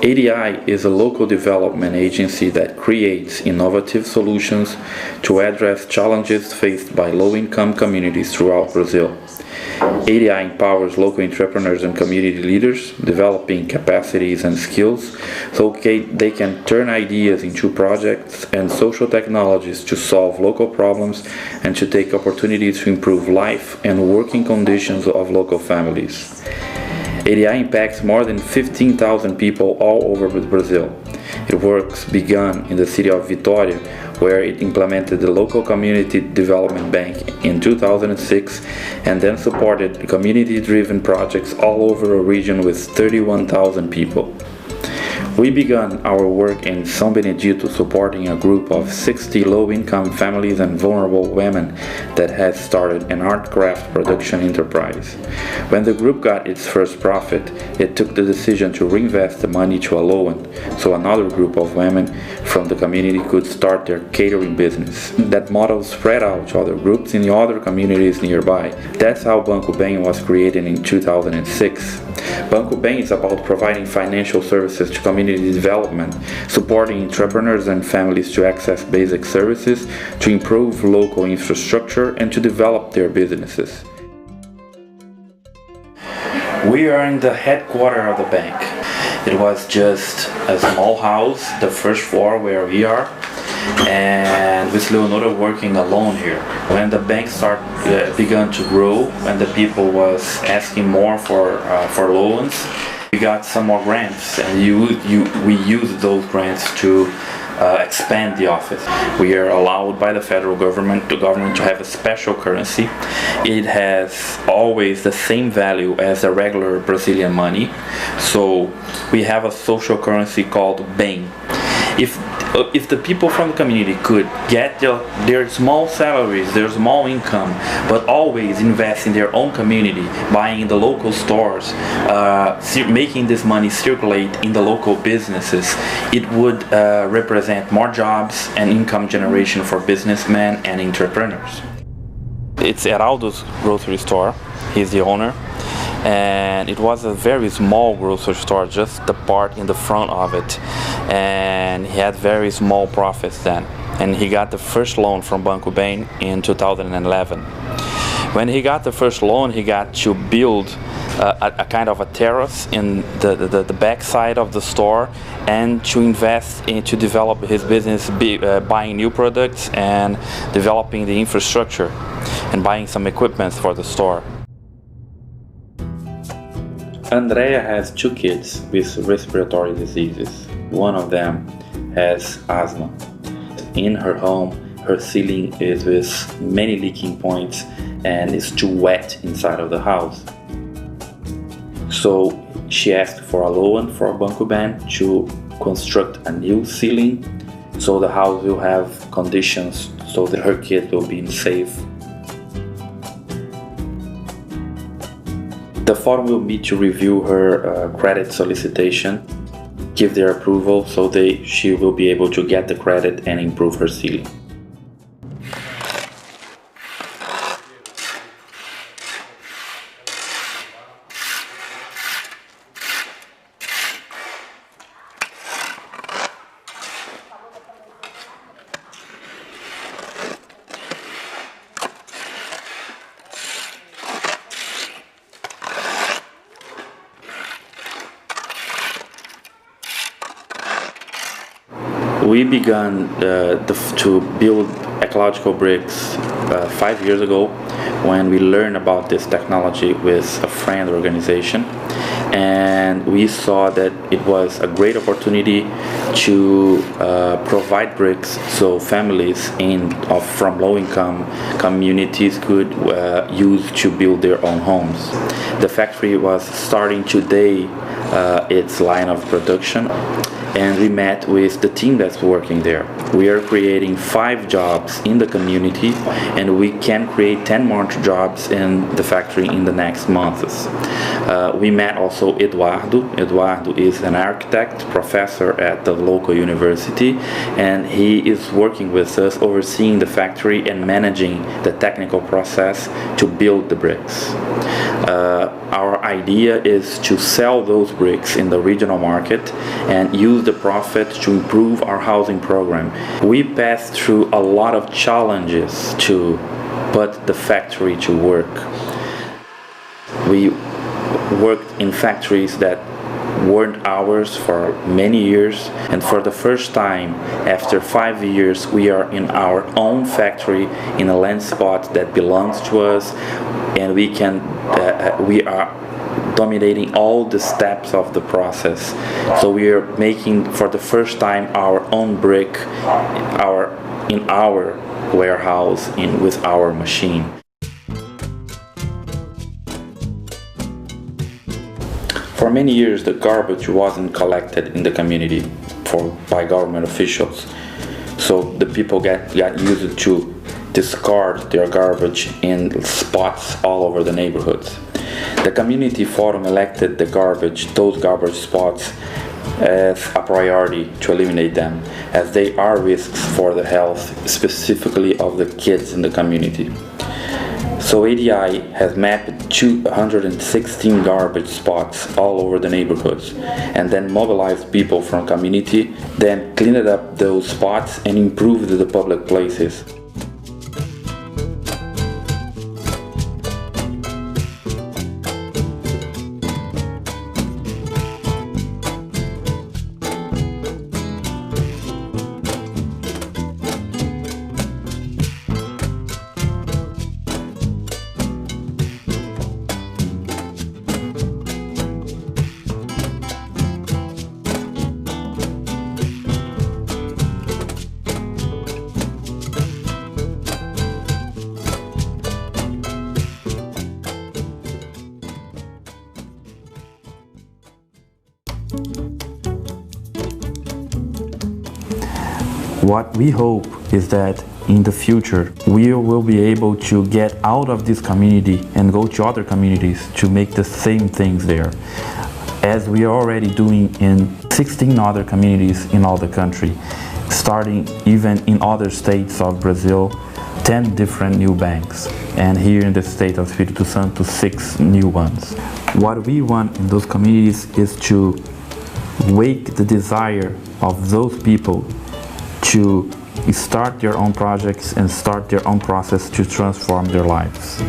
ADI is a local development agency that creates innovative solutions to address challenges faced by low-income communities throughout Brazil. ADI empowers local entrepreneurs and community leaders, developing capacities and skills so they can turn ideas into projects and social technologies to solve local problems and to take opportunities to improve life and working conditions of local families. ADI impacts more than 15,000 people all over Brazil. Its works began in the city of Vitória, where it implemented the local community development bank in 2006 and then supported community-driven projects all over a region with 31,000 people. We began our work in São Benedito supporting a group of 60 low-income families and vulnerable women that had started an art craft production enterprise. When the group got its first profit, it took the decision to reinvest the money to a loan, so another group of women from the community could start their catering business. That model spread out to other groups in the other communities nearby. That's how Banco Bem was created in 2006. Banco Bem is about providing financial services to community development, supporting entrepreneurs and families to access basic services, to improve local infrastructure, and to develop their businesses. We are in the headquarters of the bank. It was just a small house, the first floor where we are, and with Leonora working alone here. When the bank began to grow, when the people was asking more for loans, we got some more grants, and we used those grants to expand the office. We are allowed by the federal government to have a special currency. It has always the same value as the regular Brazilian money. So we have a social currency called BEM. If the people from the community could get their small salaries, their small income, but always invest in their own community, buying in the local stores, making this money circulate in the local businesses, it would represent more jobs and income generation for businessmen and entrepreneurs. It's Heraldo's grocery store. He's the owner. And it was a very small grocery store, just the part in the front of it, and he had very small profits then, and he got the first loan from Banco Bem in 2011. When he got the first loan, he got to build a kind of a terrace in the back side of the store and to invest in to develop his business, buying new products and developing the infrastructure and buying some equipment for the store. Andrea has 2 kids with respiratory diseases. One of them has asthma. In her home, her ceiling is with many leaking points and is too wet inside of the house. So she asked for a loan for Banco Bem to construct a new ceiling so the house will have conditions so that her kids will be safe. The forum will meet to review her credit solicitation, give their approval so she will be able to get the credit and improve her ceiling. We began to build ecological bricks 5 years ago when we learned about this technology with a friend organization, and we saw that it was a great opportunity to provide bricks so families from low-income communities could use to build their own homes. The factory was starting today its line of production, and we met with the team that's working there. We are creating 5 jobs in the community, and we can create 10 more jobs in the factory in the next months. We met also Eduardo. Eduardo is an architect, professor at the local university, and he is working with us, overseeing the factory and managing the technical process to build the bricks. Our idea is to sell those bricks in the regional market and use the profit to improve our housing program. We passed through a lot of challenges to put the factory to work. We worked in factories that weren't ours for many years, and for the first time after 5 years we are in our own factory in a land spot that belongs to us, and we are dominating all the steps of the process. So we are making for the first time our own brick in our warehouse with our machine. For many years, the garbage wasn't collected in the community by government officials. So the people got used to discard their garbage in spots all over the neighborhoods. The community forum elected those garbage spots as a priority to eliminate them, as they are risks for the health, specifically of the kids in the community. So ADI has mapped 216 garbage spots all over the neighborhoods, and then mobilized people from community, then cleaned up those spots and improved the public places. What we hope is that in the future we will be able to get out of this community and go to other communities to make the same things there, as we are already doing in 16 other communities in all the country, starting even in other states of Brazil, 10 different new banks, and here in the state of Espírito Santo, 6 new ones. What we want in those communities is to wake the desire of those people to start their own projects and start their own process to transform their lives.